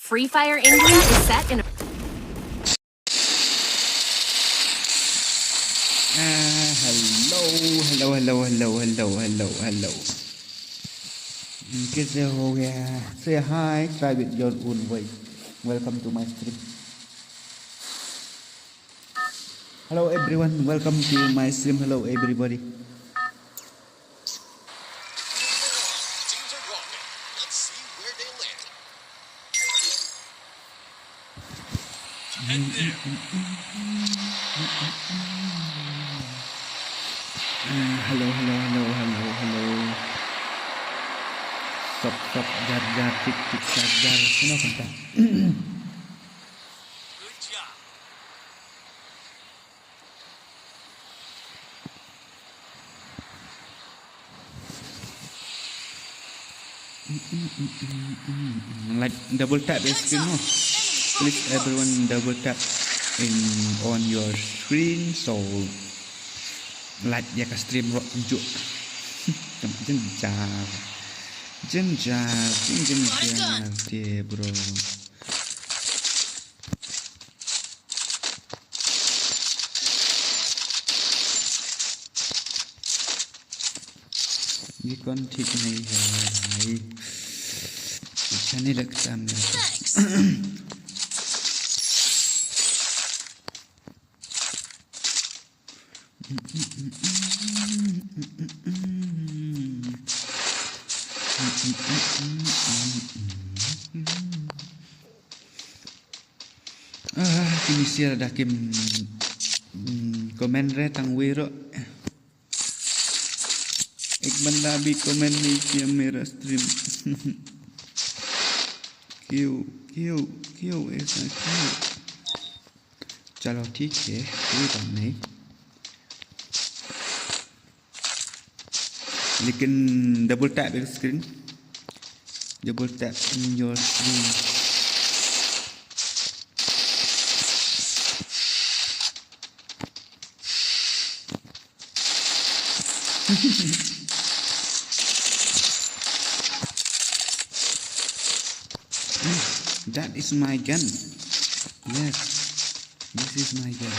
Free Fire India is set in a... Hello. कैसे हो गया? Say hi, try with your own voice. Welcome to my stream. Hello everyone, welcome to my stream. Hello everybody. Teams are rocking. Let's see where they land. Head there. Hello. Stop, jar, tik, jar. Kenapa kata? Good job. Like double tap the screen, no? Please everyone double tap on your screen so like ya ke stream rock juk. Jenjar, yeah, bro. ये कौन ठीक नहीं है भाई, अच्छा नहीं लगता मेरे को। Inisial dah kim komen re tang wiro एक बंदा भी कमेंट नहीं किया मेरा स्ट्रीम क्यों क्यों क्यों ऐसा क्यों? चलो ठीक है, कोई बात नहीं, लेकिन double tap your screen, double tap in your screen. That is my gun. Yes, this is my gun.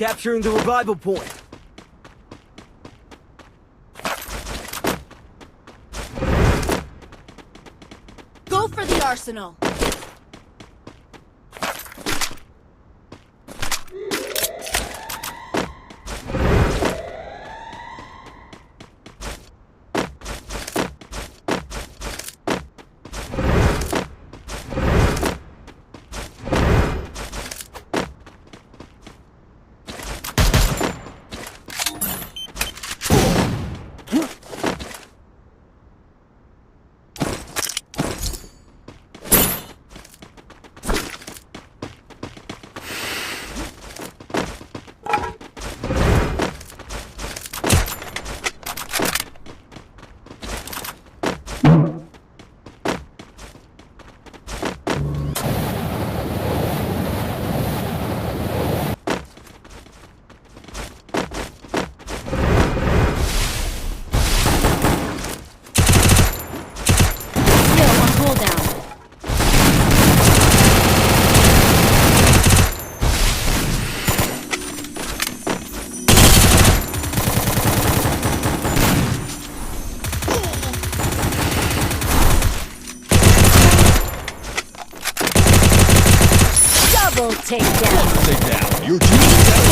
Capturing the revival point. Go for the arsenal. Double takedown. Take down. Your team is down.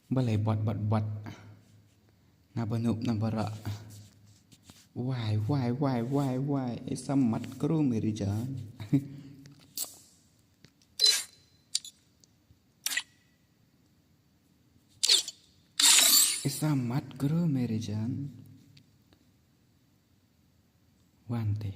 Balai bot. Nabanup nabara. Why? Isa mat kru merijan. Isa mat kru merijan. Wante.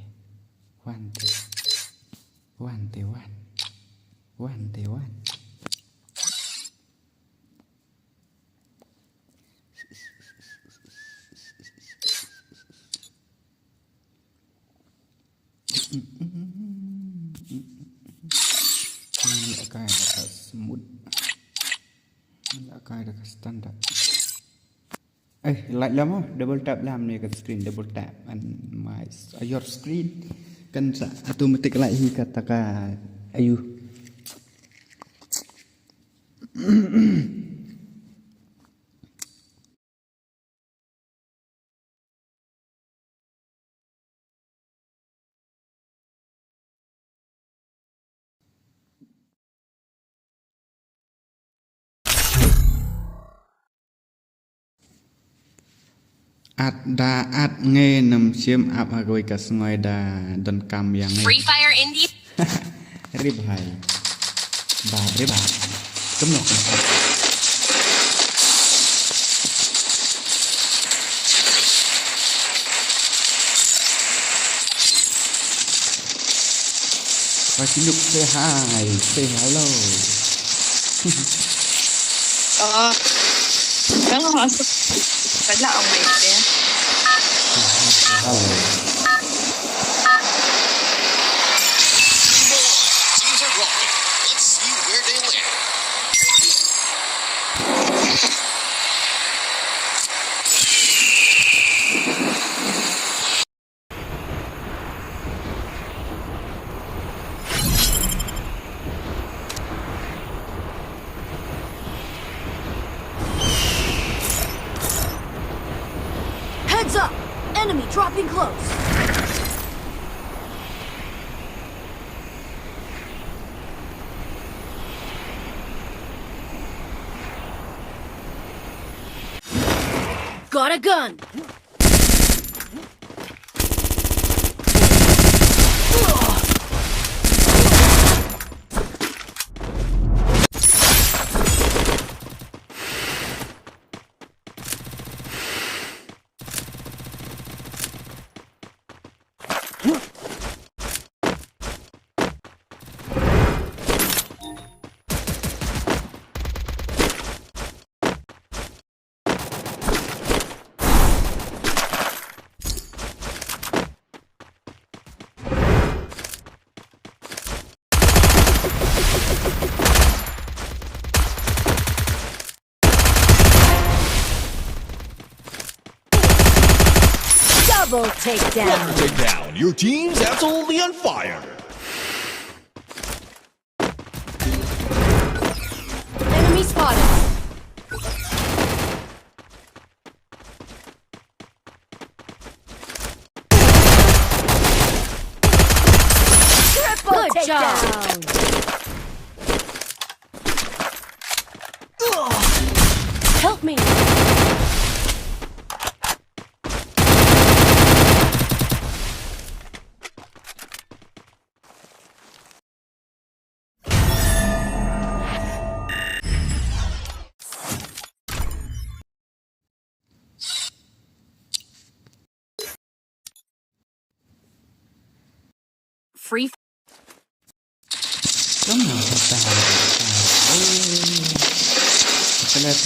Ini akan dekat smooth. Ini akan dekat standar. Like lama double tap lam ni kat screen double tap and my your screen kan sa automatic like hi katakan ayu. At nghe nằm chiếm áp hà gối cả ngồi đà đòn cầm yang nghe. Free Fire Indie. Rib hai. Rib hai. Cấm lọc. Và xin nhục say hello. Đúng rồi. Phải là ông mày kìa. Teams are rocking. Let's see where they land. Heads up! Enemy dropping close. Got a gun. Double takedown. Takedown. Your team's absolutely on fire. Enemy spotted. Triple Good job. takedown. Help me. Free. Cấm nào thật tà. Keselat.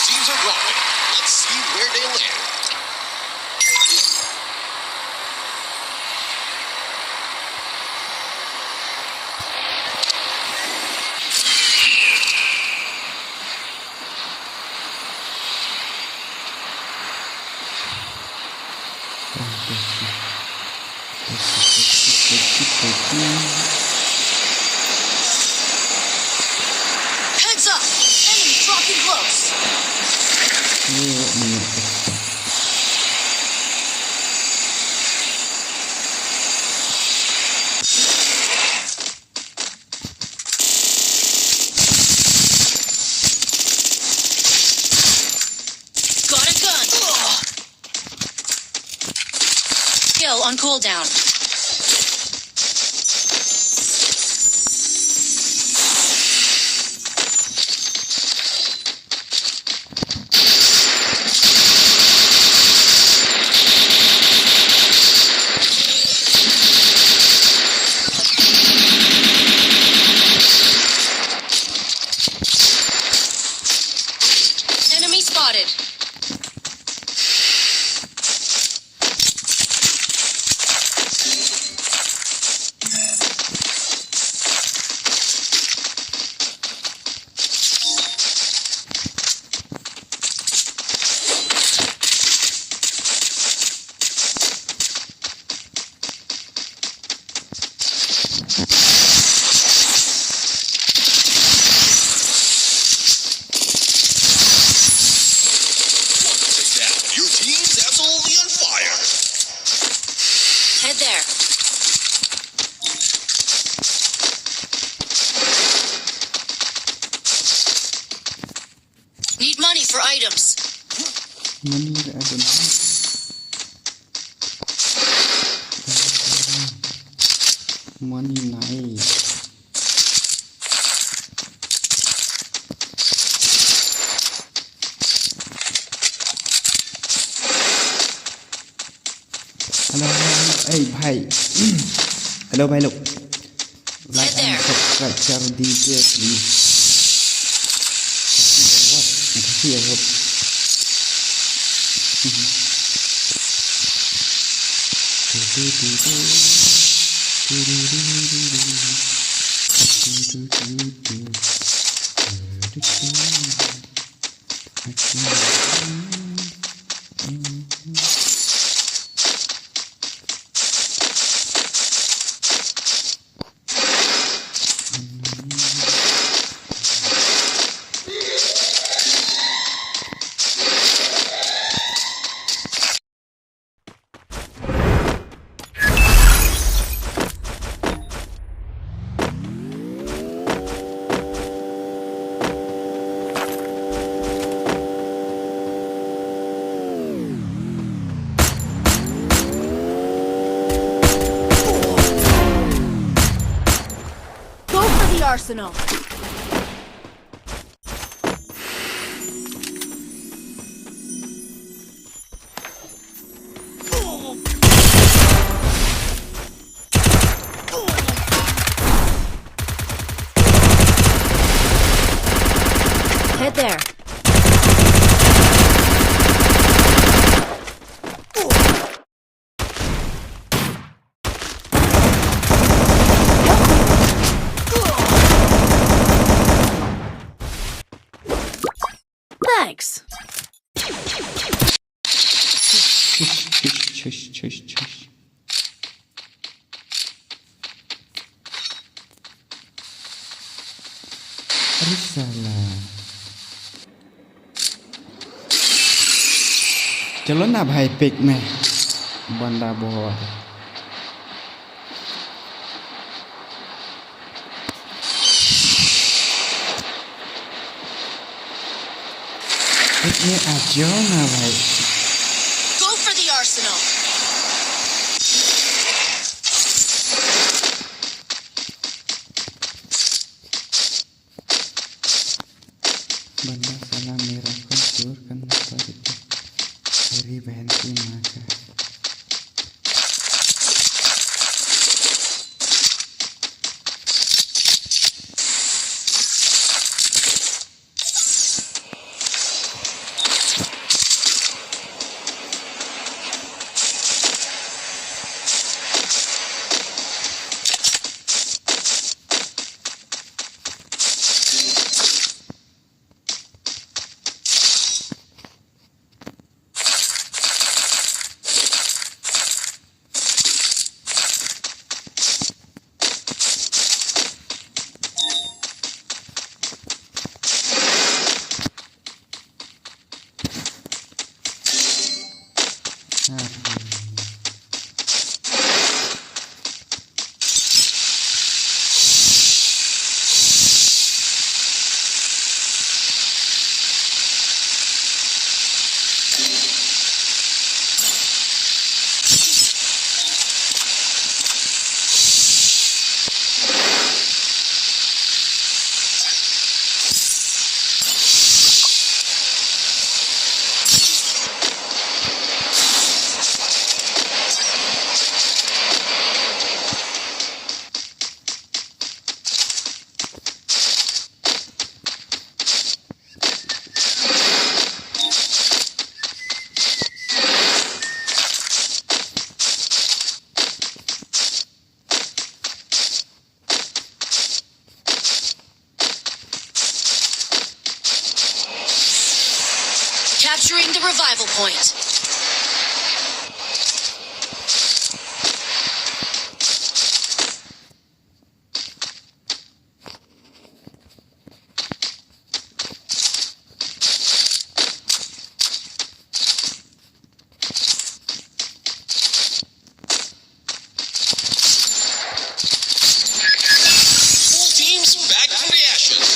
Teams are rocking. Let's see where they land. skill on cooldown. Enemy spotted. Take down. Your team's absolutely on fire. Head there. Need money for items. Money I don't have. Money nice. Hello, hey bhai. Hello bhai look. Like and subscribe channel DJ please. What? I hope. Go for the arsenal. Head there. Thanks. Shush. अरे साला चलो ना भाई pick में बंदा बहुत pick में आ जाओ ना भाई Go for the arsenal. बंदा साला मेरा को चोर करना पड़ेगा मेरी बहन की माँ का Capturing the revival point. Full teams back from the ashes.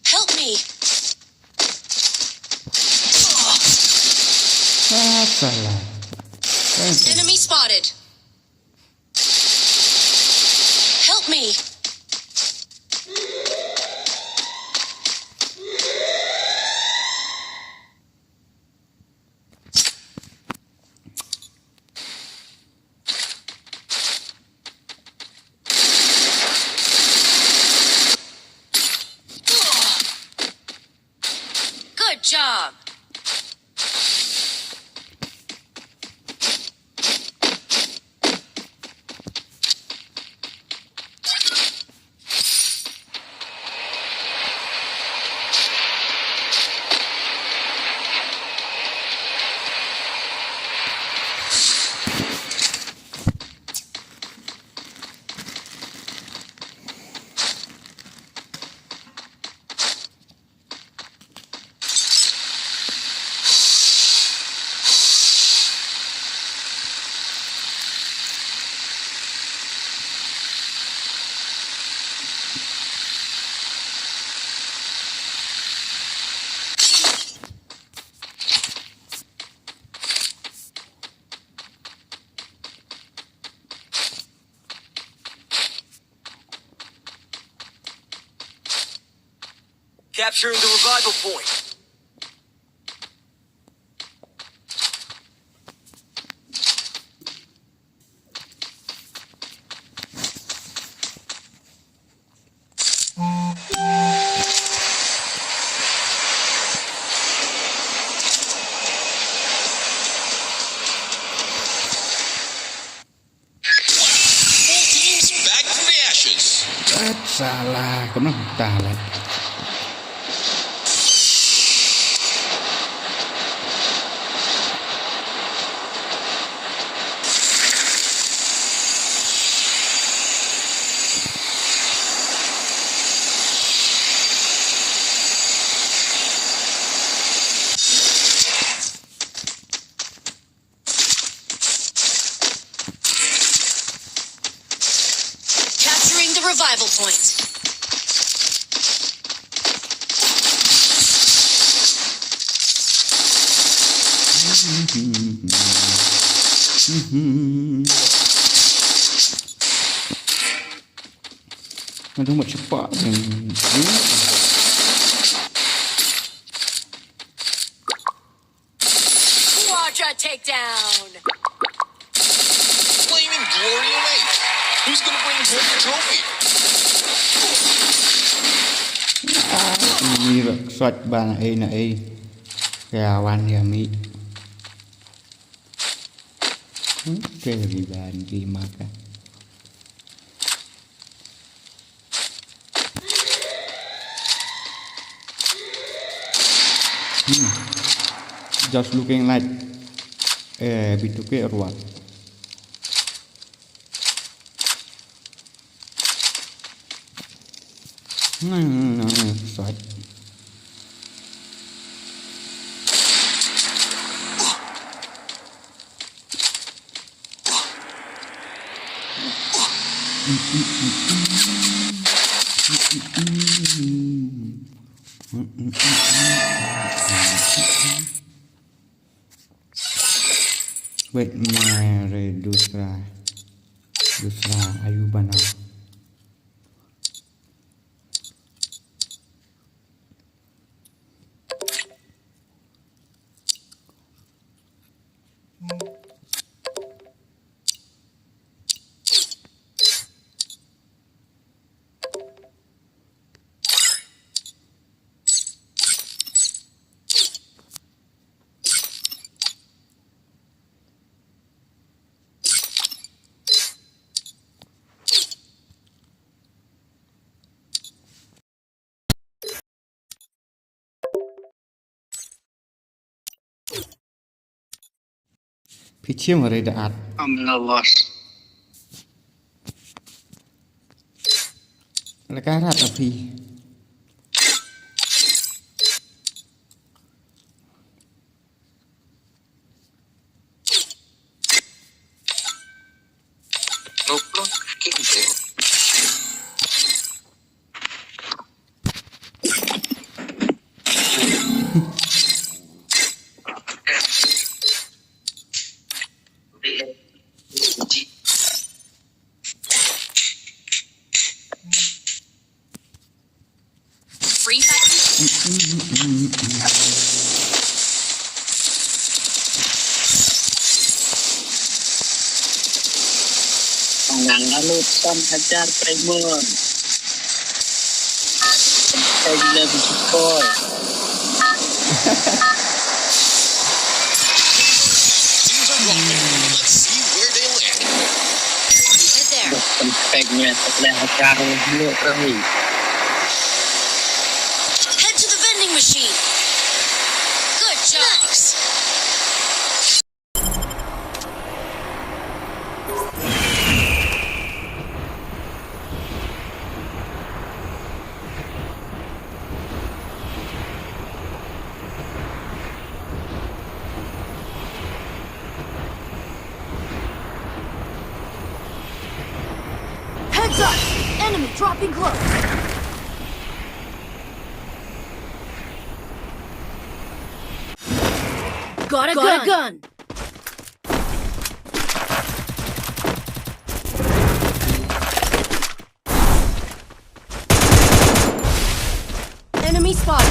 Help me. Salah. Enemy spotted. Help me. Good job. Capturing the revival point. Full teams back from the ashes. Salah, cũng nó tà lại. Capturing the revival point. Aduh, mak cepat kan. Quadra takedown. Flaming glory awaits. Who's gonna bring home the trophy? Ni soát bàn này kawan ya mi. Very bad di maka. Just looking like B2K or what? No, sorry. Wait, mare dusra ayu bana. Phi chiếm ở đây đã ạt. Là cái rạt ở phi. Goblok, gitu. Free button. Mengalukan hajar Primer. Saya bersyukur. Teams are rocking. Let's see where they land. Head there. Tempatnya setelah hajar mulut kami. Head to the vending machine. Good job. Nice. Heads up! Enemy dropping close. Got a gun. Enemy spotted.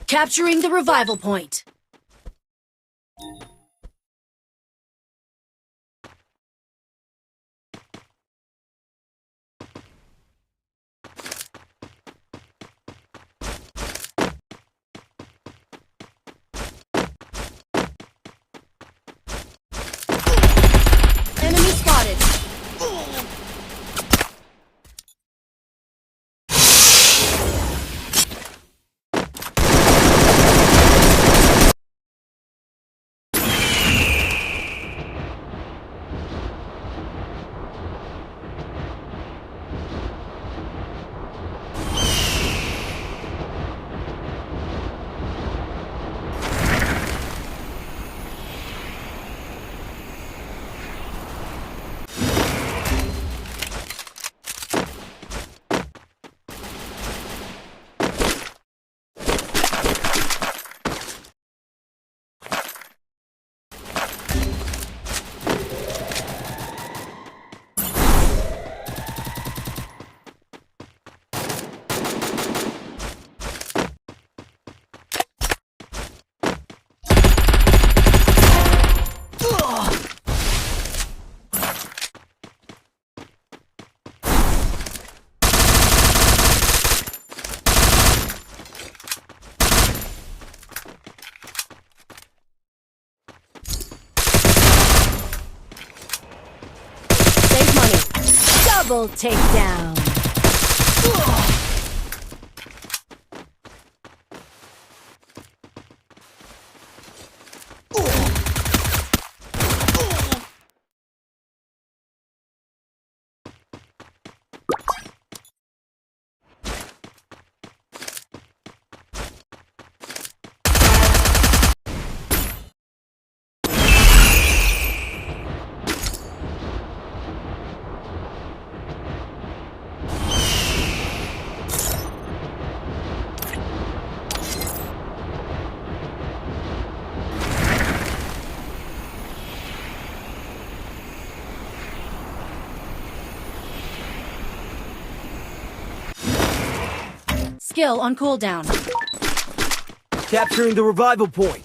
Capturing the revival point. Enemy spotted. Double takedown. skill on cooldown. Capturing the revival point.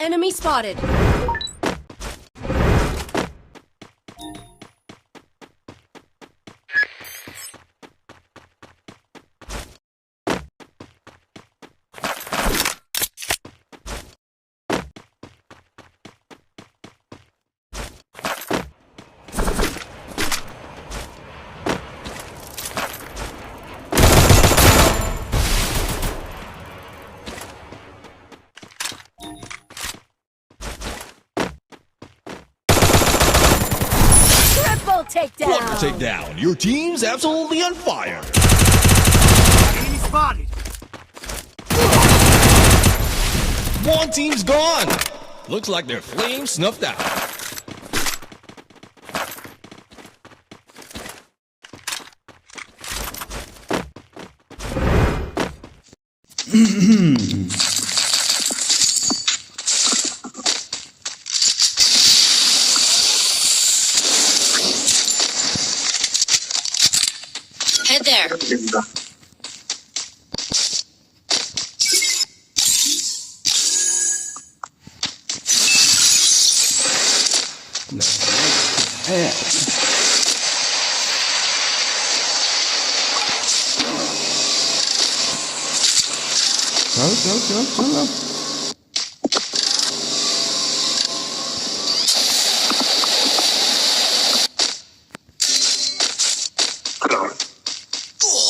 Enemy spotted. Triple takedown. What a takedown. Your team's absolutely on fire. Enemy spotted. One team's gone. Looks like their flame snuffed out. Head there. Go.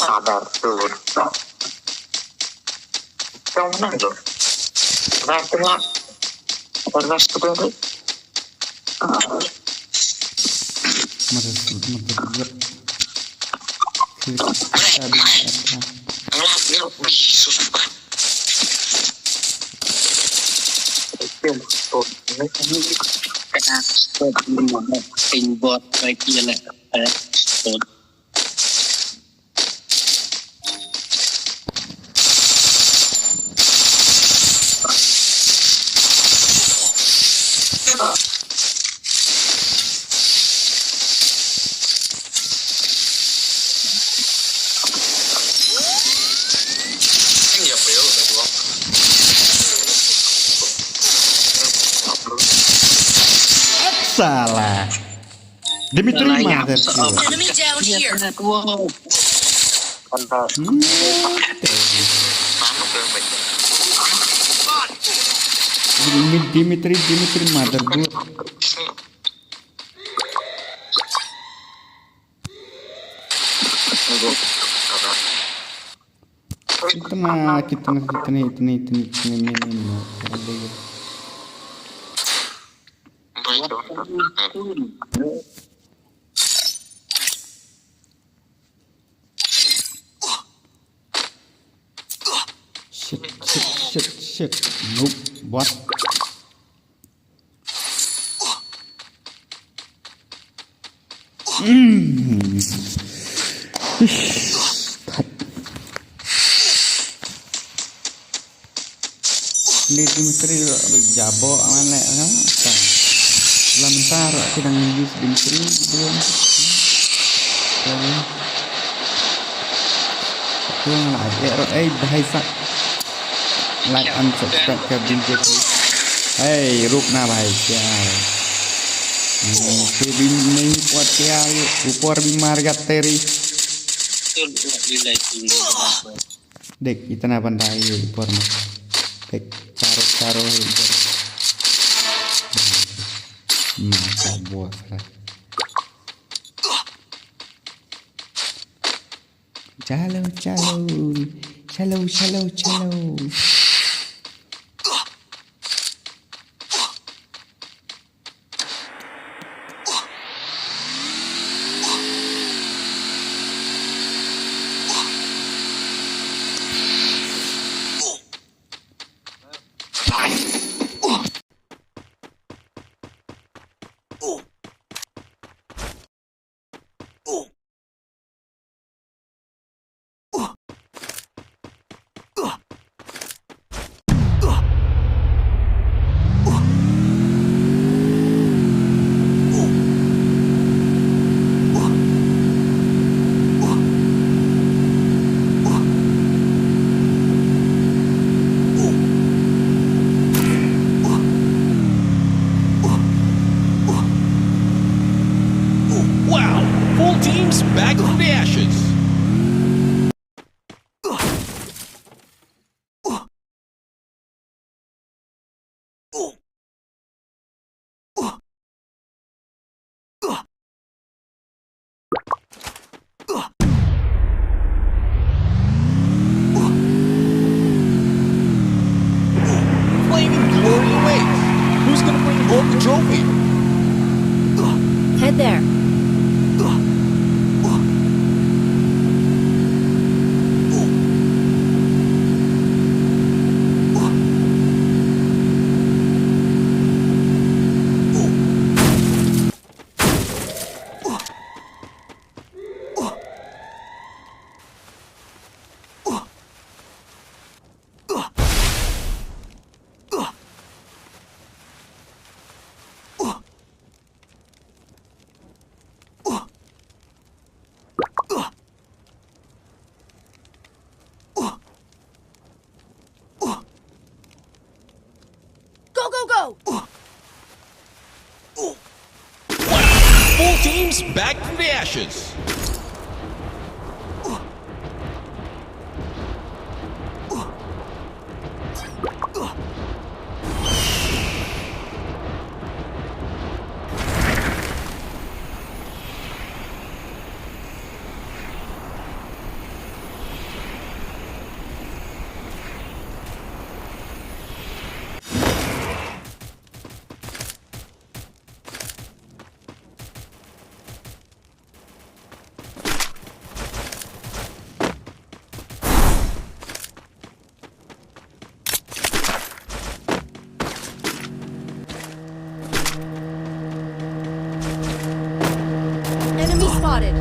Sadar turun. Kau menang tu. Berapa lah? Berapa sekolah? Kena stop dulu, pinbot lagi lah. Stop. Salah. Demi terima Enemy down here. Dimitri motherboard. Kita Shit. Nope. What? Ini Dimitri jabo mana kan? Lamentar kita ngejus Dimitri belum. Tuh lagi bahasa. Like and subscribe ke Dimitri. Hey, rukna bhai क्या भी नहीं पहुंचे ऊपर भी मार जाते रही देख इतना बंदा है ये ऊपर में देख चारों है इधर माता बहुत है चलो hold the trophy. Head there. Go, go, go! Full teams back from the ashes. Enemy spotted.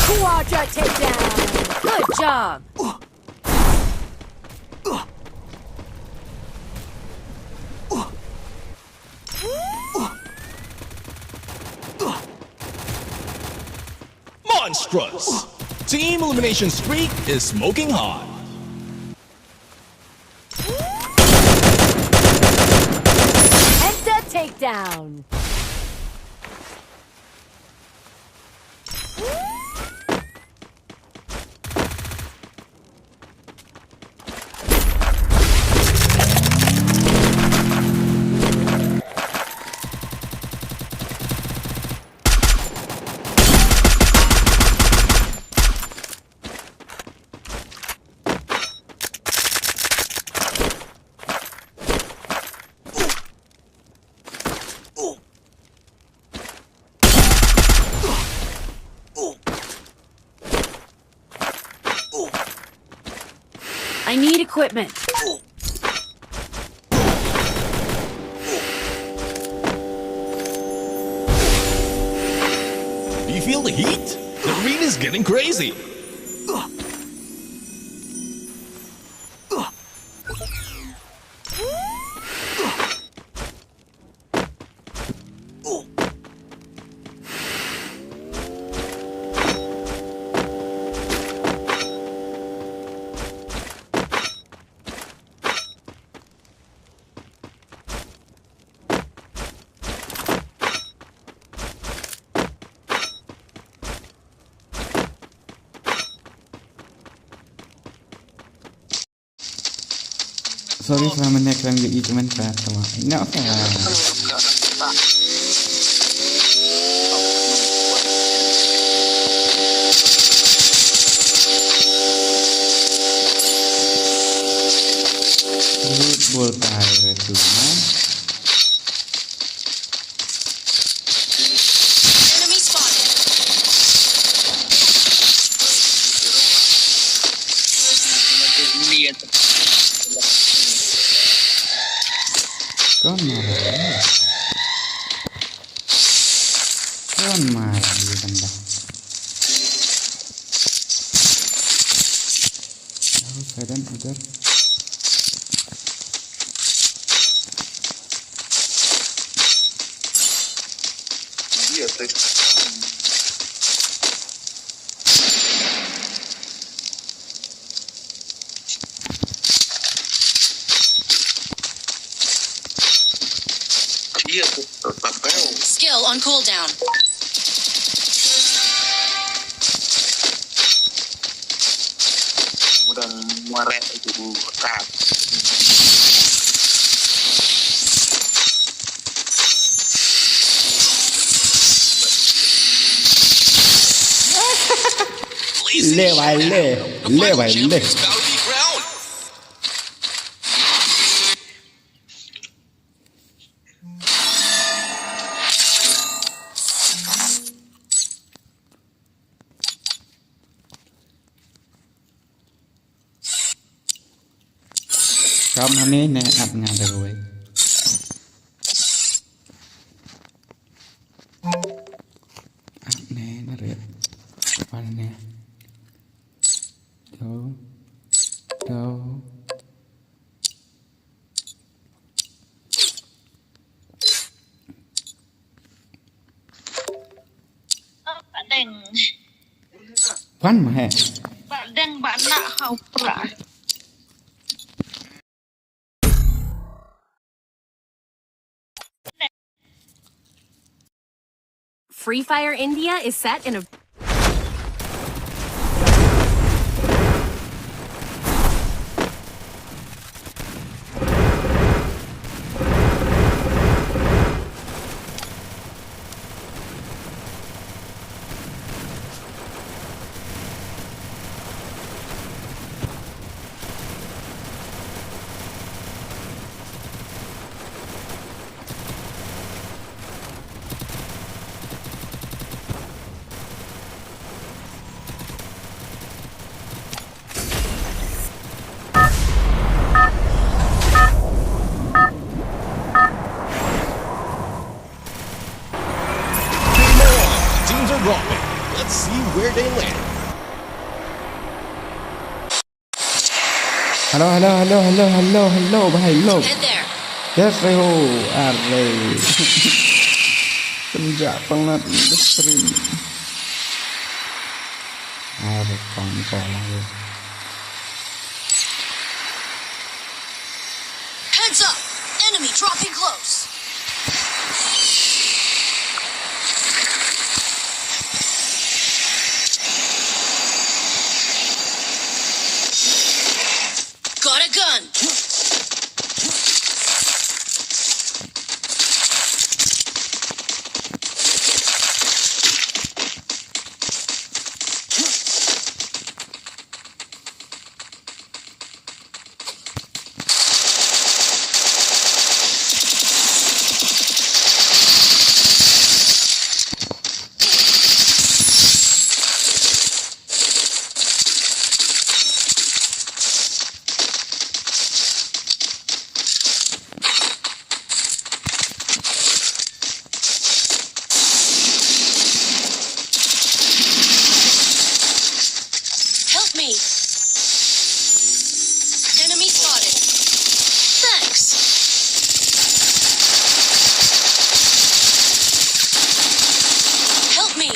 Quadra takedown. Good job. Monstrous. Team elimination streak is smoking hot. Enter takedown. I need equipment. Do you feel the heat? The arena is getting crazy. Sorry selama naik rank GI cuman kata nggak apa. Football pirate tuh. Enemy spotted. Lihat. Kon marah di tembak. Lalu keadaan udah. Iya, teh. Iya, tuh. Papel. Skill on cooldown. Mudah muarek itu tak. Amazing showdown. The final champion's bout to be crowned. ครับอันนี้เนี่ยอัดงานไปเลยอัดแน่นะเรียบวันเนี่ยเดี๋ยว bạn đừng วันมาแห่ bạn đừng bạn nạ học quả Free Fire India is set in a Teams are dropping. Let's see where they land. ฮัลโหลฮัลโหลฮัลโหลฮัลโหลฮัลโหลฮัลโหลไปฮัลโหล Head there. yes ไอ้โหอะไรpenjak banget industri ada kongkol lagi Heads up! Enemy dropping close. Got a gun. Help me. Enemy spotted. Thanks. Help me.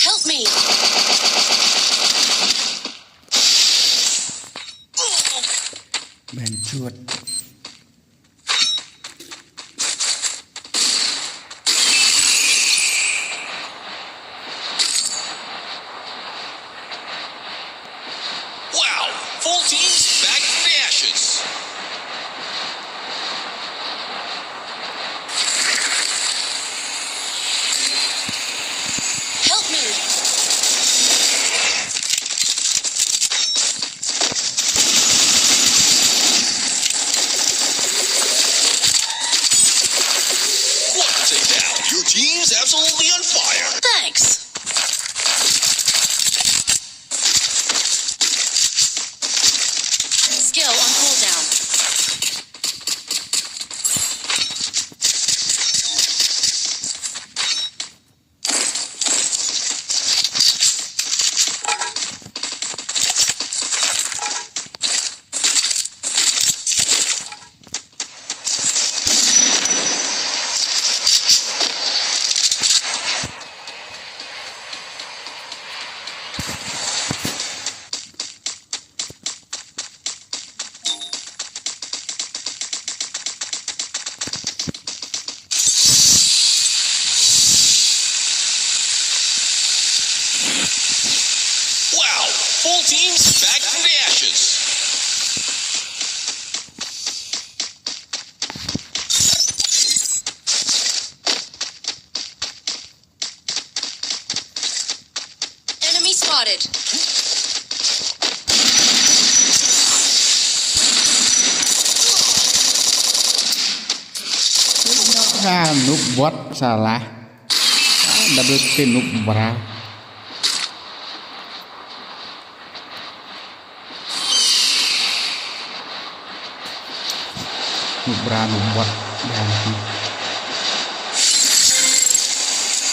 Help me. Bancut Wow, full teams back from the ashes. Help me. Quadra takedown. Your team's absolutely on fire. Thanks. Skill on cooldown. Noob bot salah. Double kill noob bra. Noob bot ganti.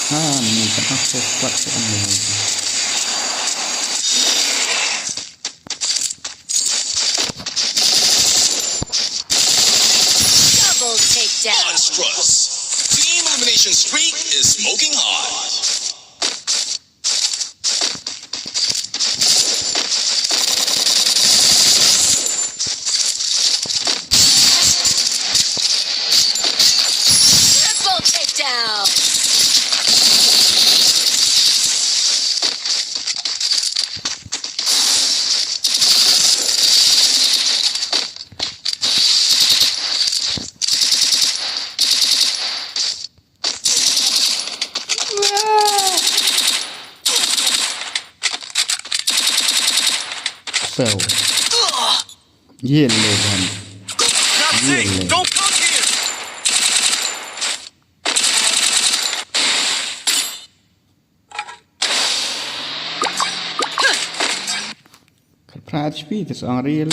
Ini pernah squad ini. Double takedown. Monstrous. Team elimination streak is smoking hot. Triple takedown. So, yellow one. Not safe. Really? Don't come here. Surprise speed is unreal.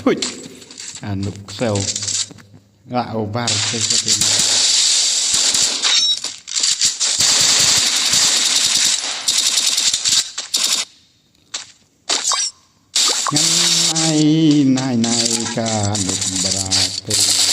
Put. Noob cell. Ovar sesuatu. Nai ka noob berarti.